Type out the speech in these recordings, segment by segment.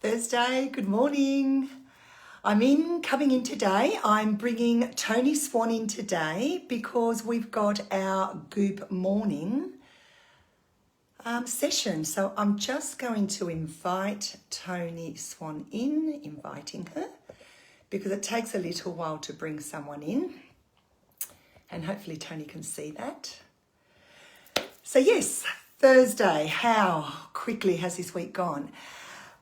Thursday, good morning. Coming in today. I'm bringing Tony Swan in today because we've got our Goop Morning session. So I'm just going to invite Tony Swan in, inviting her, because it takes a little while to bring someone in. And hopefully Tony can see that. So yes, Thursday, how quickly has this week gone?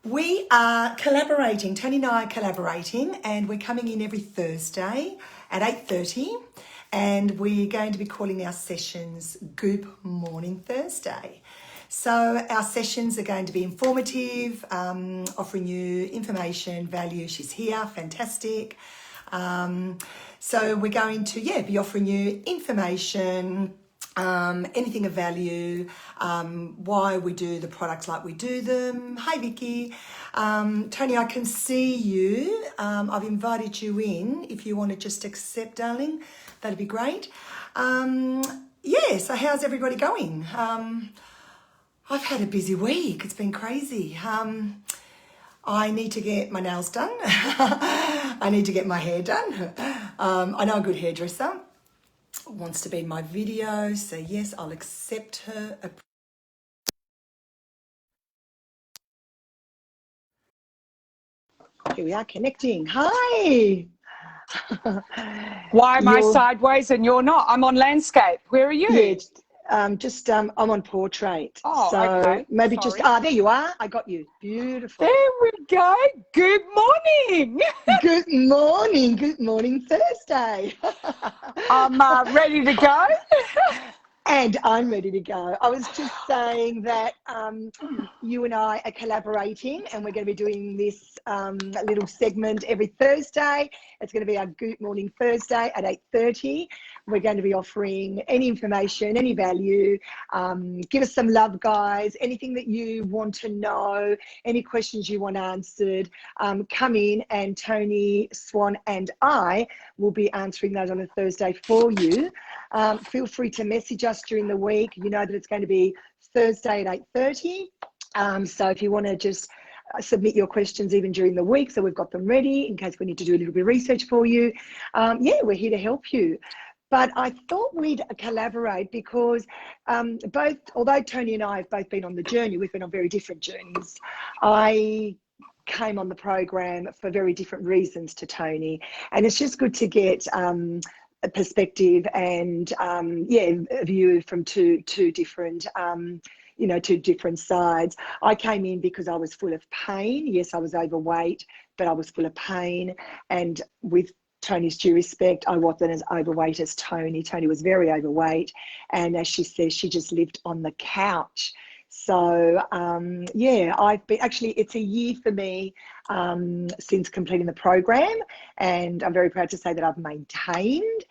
We are collaborating, Tony and I are collaborating, and we're coming in every Thursday at 8:30, and we're going to be calling our sessions Goop Morning Thursday. So our sessions are going to be informative, offering you information, value. She's here, fantastic. So we're going to, be offering you information, anything of value, why we do the products like we do them. Hi, Vicky. Tony, I can see you. I've invited you in. If you want to just accept, darling, that'd be great. So how's everybody going? I've had a busy week. It's been crazy. I need to get my nails done. I need to get my hair done. I know a good hairdresser wants to be in my video, so yes, I'll accept her. Here we are connecting. Hi. Why am I sideways and you're not? I'm on landscape. Where are you? Yeah, I'm on portrait. Oh, so okay. Maybe Sorry. there you are. I got you. Beautiful. There we go. Good morning. Good morning. Good morning, Thursday. I'm ready to go. And I'm ready to go. I was just saying that you and I are collaborating, and we're going to be doing this little segment every Thursday. It's going to be our Goop Morning Thursday at 8:30. We're going to be offering any information, any value. Give us some love, guys. Anything that you want to know, any questions you want answered, come in, and Tony Swan and I will be answering those on a Thursday for you. Feel free to message us during the week. You know that it's going to be Thursday at 8:30. So if you want to just submit your questions even during the week, so we've got them ready in case we need to do a little bit of research for you. We're here to help you. But I thought we'd collaborate because although Tony and I have both been on the journey, we've been on very different journeys. I came on the program for very different reasons to Tony, and it's just good to get a perspective and a view from two different two different sides. I came in because I was full of pain. Yes, I was overweight, but I was full of pain, and with Tony's due respect, I wasn't as overweight as Tony. Tony was very overweight, and as she says, she just lived on the couch. So I've been, actually it's a year for me since completing the program, and I'm very proud to say that I've maintained.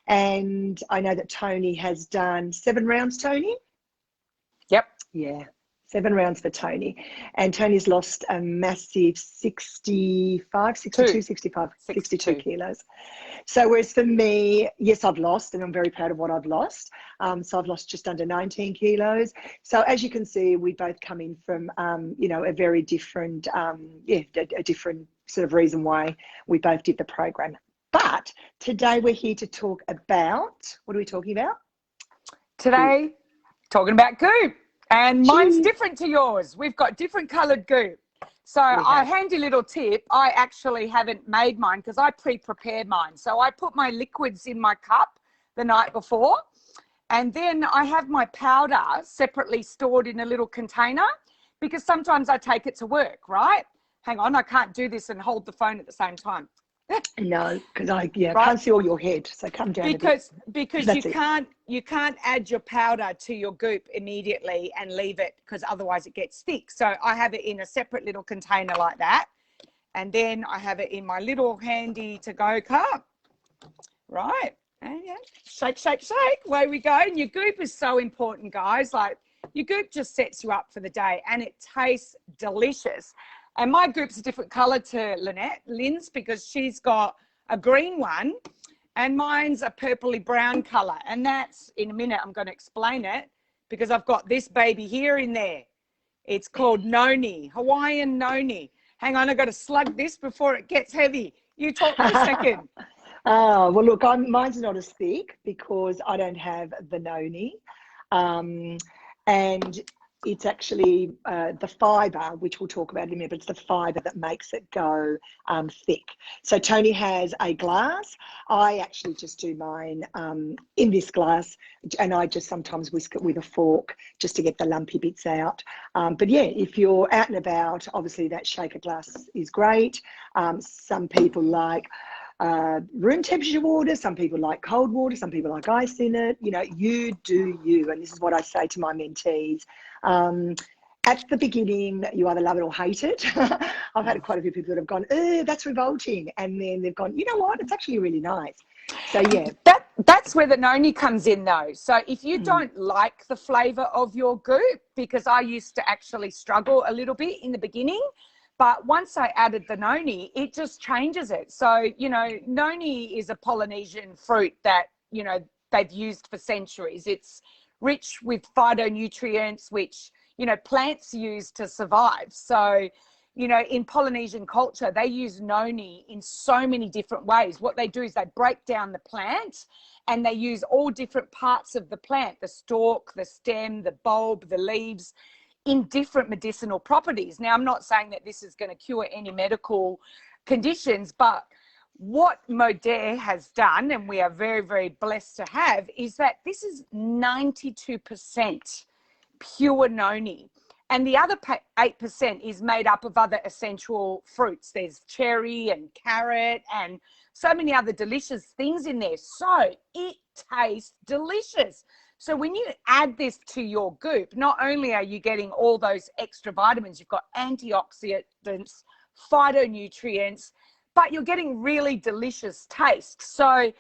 And I know that Tony has done 7 rounds. Tony? Yep. Yeah, 7 rounds for Tony. And Tony's lost a massive 62 kilos. So whereas for me, yes, I've lost, and I'm very proud of what I've lost. So I've lost just under 19 kilos. So as you can see, we both come in from, a very different, a different sort of reason why we both did the program. But today we're here to talk about, what are we talking about? Today, talking about Goop. And mine's different to yours. We've got different coloured Goop. So a handy little tip, I actually haven't made mine because I pre-prepared mine. So I put my liquids in my cup the night before, and then I have my powder separately stored in a little container because sometimes I take it to work, right? Hang on, I can't do this and hold the phone at the same time. No, because I can't see all your head, so come down because you can't add your powder to your Goop immediately and leave it, because otherwise it gets thick. So I have it in a separate little container like that, and then I have it in my little handy to go cup, right? And shake, away we go. And your Goop is so important, guys. Like, your Goop just sets you up for the day, and it tastes delicious. And my Goop's a different colour to Lynn's, because she's got a green one and mine's a purpley brown colour. And that's, in a minute, I'm going to explain it, because I've got this baby here in there. It's called Noni, Hawaiian Noni. Hang on, I've got to slug this before it gets heavy. You talk for a second. Oh, well, look, mine's not as thick because I don't have the noni. And it's actually the fibre, which we'll talk about in a minute, but it's the fibre that makes it go thick. So Tony has a glass. I actually just do mine in this glass, and I just sometimes whisk it with a fork just to get the lumpy bits out. But yeah, if you're out and about, obviously that shaker glass is great. Some people like room temperature water, some people like cold water, some people like ice in it. You know, you do you. And this is what I say to my mentees. At the beginning, you either love it or hate it. I've had quite a few people that have gone, oh, that's revolting. And then they've gone, you know what, it's actually really nice. So yeah. That's where the noni comes in though. So if you don't like the flavour of your goop, because I used to actually struggle a little bit in the beginning, but once I added the noni, it just changes it. So, you know, noni is a Polynesian fruit that, you know, they've used for centuries. It's rich with phytonutrients, which, you know, plants use to survive. So, you know, in Polynesian culture, they use noni in so many different ways. What they do is they break down the plant and they use all different parts of the plant, the stalk, the stem, the bulb, the leaves, in different medicinal properties. Now, I'm not saying that this is going to cure any medical conditions, but what Modere has done, and we are very, very blessed to have, is that this is 92% pure noni. And the other 8% is made up of other essential fruits. There's cherry and carrot and so many other delicious things in there. So it tastes delicious. So when you add this to your goop, not only are you getting all those extra vitamins, you've got antioxidants, phytonutrients, but you're getting really delicious taste. So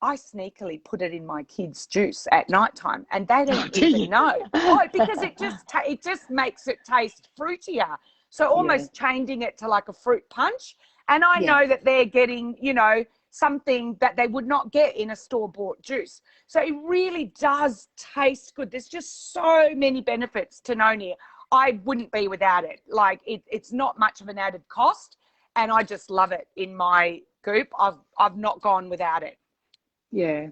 I sneakily put it in my kids' juice at nighttime, and they don't even know. Oh, because it just makes it taste fruitier. So almost changing it to like a fruit punch. And I know that they're getting, you know, something that they would not get in a store-bought juice. So it really does taste good. There's just so many benefits to noni. I wouldn't be without it. Like it's not much of an added cost, and I just love it in my goop. I've not gone without it. Yeah,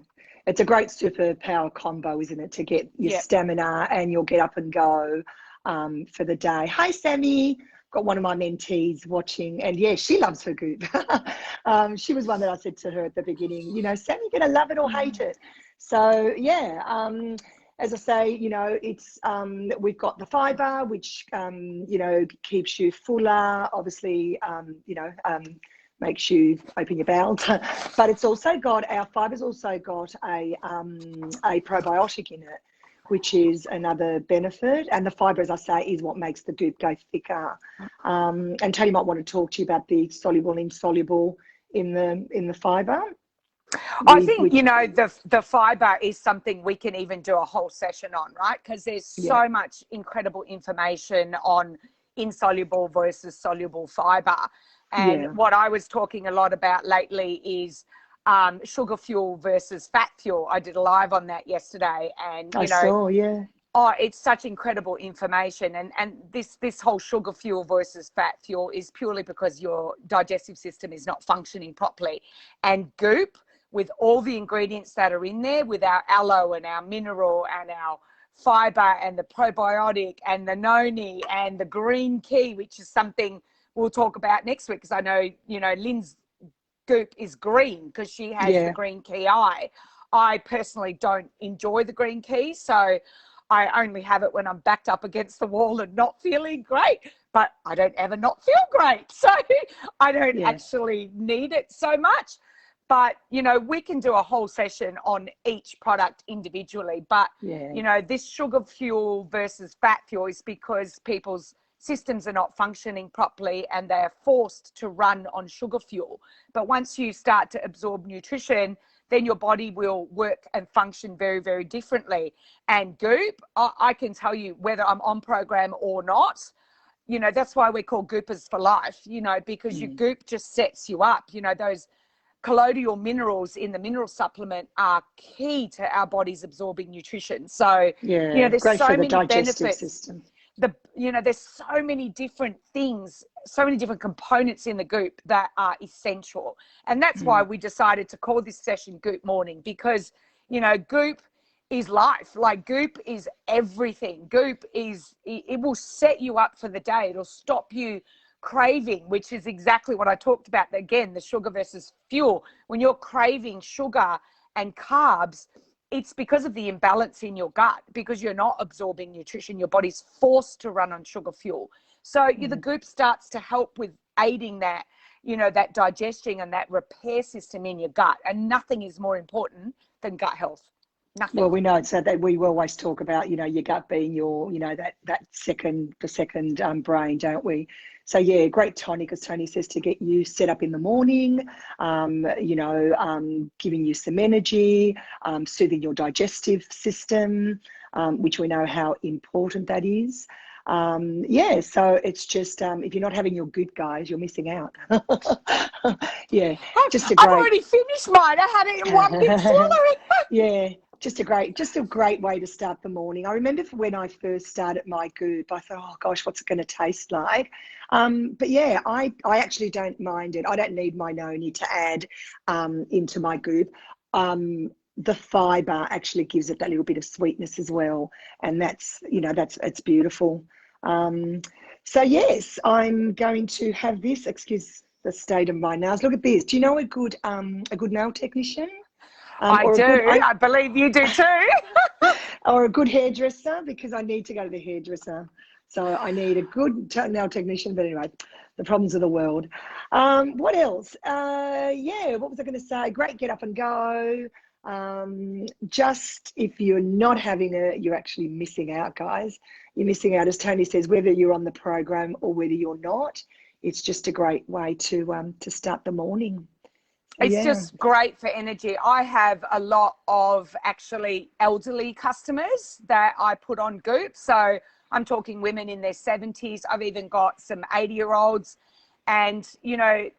it's a great superpower combo, isn't it? To get your stamina and you'll get up and go for the day. Hi, Sammy. Got one of my mentees watching, and yeah, she loves her goop. She was one that I said to her at the beginning, you know, Sammy, you're going to love it or hate it. So yeah, as I say, you know, it's we've got the fibre, which you know, keeps you fuller, obviously, you know, makes you open your bowels, but it's also got, our fiber's also got a probiotic in it, which is another benefit. And the fibre, as I say, is what makes the goop go thicker. And Tony might want to talk to you about the soluble, insoluble in the fibre. I think, you know, the fibre is something we can even do a whole session on, right? Because there's so much incredible information on insoluble versus soluble fibre. And what I was talking a lot about lately is sugar fuel versus fat fuel. I did a live on that yesterday, and you know, oh, it's such incredible information. And this whole sugar fuel versus fat fuel is purely because your digestive system is not functioning properly. And goop, with all the ingredients that are in there, with our aloe and our mineral and our fiber and the probiotic and the noni and the green key, which is something we'll talk about next week, because I know, you know, Lynn's goop is green because she has the green key eye. I personally don't enjoy the green key, so I only have it when I'm backed up against the wall and not feeling great, but I don't ever not feel great. So I don't actually need it so much. But, you know, we can do a whole session on each product individually. But, you know, this sugar fuel versus fat fuel is because people's systems are not functioning properly and they're forced to run on sugar fuel. But once you start to absorb nutrition, then your body will work and function very, very differently. And goop, I can tell you, whether I'm on program or not, you know, that's why we're called goopers for life, you know, because your goop just sets you up. You know, those colloidal minerals in the mineral supplement are key to our bodies absorbing nutrition. So, you know, there's so many benefits. System. you know, there's so many different things, so many different components in the Goop that are essential. And that's why we decided to call this session Goop Morning, because, you know, Goop is life. Like, Goop is everything. Goop is, it will set you up for the day. It'll stop you craving, which is exactly what I talked about. Again, the sugar versus fuel. When you're craving sugar and carbs, it's because of the imbalance in your gut, because you're not absorbing nutrition. Your body's forced to run on sugar fuel. So the Goop starts to help with aiding that, you know, that digestion and that repair system in your gut. And nothing is more important than gut health. Nothing. Well, we know so that we always talk about, you know, your gut being your, you know, the second brain, don't we? So yeah, great tonic, as Tony says, to get you set up in the morning, you know, giving you some energy, soothing your digestive system, which we know how important that is. Yeah, so it's just, if you're not having your Goop, guys, you're missing out. Yeah, just a great. I've already finished mine. I had it in one big swallowing. Yeah. Just a great way to start the morning. I remember when I first started my Goop, I thought, oh gosh, what's it going to taste like? But yeah, I actually don't mind it. I don't need my noni to add into my Goop. The fiber actually gives it that little bit of sweetness as well, and that's, you know, it's beautiful. So yes, I'm going to have this. Excuse the state of my nails. Look at this. Do you know a good nail technician? I do. I believe you do too. Or a good hairdresser, because I need to go to the hairdresser. So I need a good nail technician. But anyway, the problems of the world. What else? Yeah, what was I going to say? Great get up and go. Just if you're not having it, you're actually missing out, guys. You're missing out, as Tony says, whether you're on the program or whether you're not. It's just a great way to start the morning. It's just great for energy. I have a lot of actually elderly customers that I put on Goop. So I'm talking women in their 70s. I've even got some 80-year-olds. And, you know,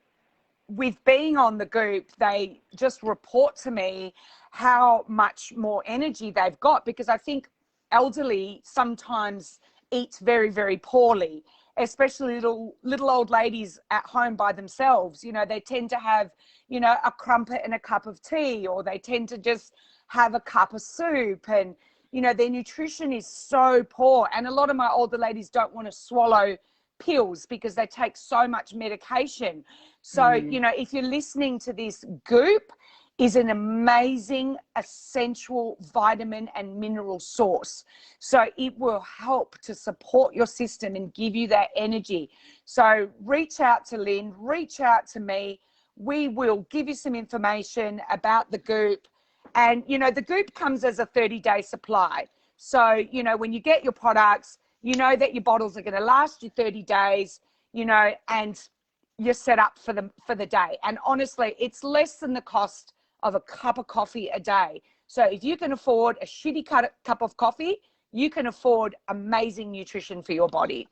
with being on the Goop, they just report to me how much more energy they've got, because I think elderly sometimes eat very, very poorly, especially little old ladies at home by themselves. You know, they tend to have, you know, a crumpet and a cup of tea, or they tend to just have a cup of soup, and, you know, their nutrition is so poor. And a lot of my older ladies don't want to swallow pills because they take so much medication. So, you know, if you're listening to this, Goop is an amazing essential vitamin and mineral source. So it will help to support your system and give you that energy. So reach out to Lynn, reach out to me. We will give you some information about the Goop. And, you know, the Goop comes as a 30-day supply. So, you know, when you get your products, you know that your bottles are going to last you 30 days, you know, and you're set up for the day. And honestly, it's less than the cost of a cup of coffee a day. So if you can afford a shitty cup of coffee, you can afford amazing nutrition for your body.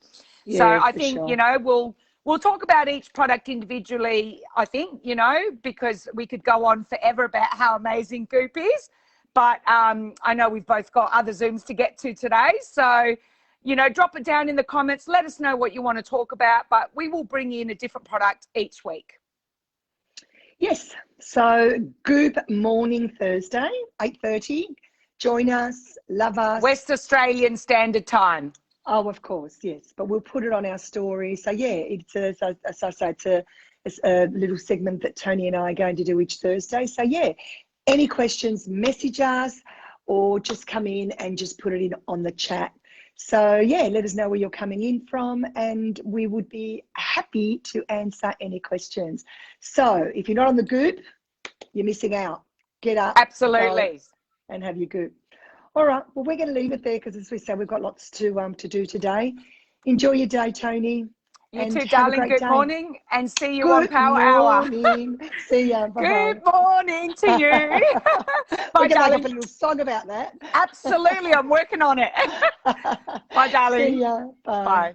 Yeah, so I think, you know, we'll talk about each product individually, I think, you know, because we could go on forever about how amazing Goop is. But I know we've both got other Zooms to get to today. So, you know, drop it down in the comments. Let us know what you want to talk about, but we will bring in a different product each week. Yes. So Goop Morning Thursday, 8:30. Join us. Love us. West Australian Standard Time. Oh, of course. Yes. But we'll put it on our story. So yeah, it's as I say, it's a little segment that Tony and I are going to do each Thursday. So yeah, any questions, message us, or just come in and just put it in on the chat. So yeah, let us know where you're coming in from, and we would be happy to answer any questions. So if you're not on the Goop, you're missing out. Get up. Absolutely. And have your Goop. All right. Well, we're going to leave it there because, as we said, we've got lots to do today. Enjoy your day, Tony. You too, darling. Good morning, and see you on Power Hour. Good morning. See ya. Bye-bye. Good morning to you. Bye, darling. Make up a little song about that. Absolutely. I'm working on it. Bye, darling. See ya. Bye. Bye.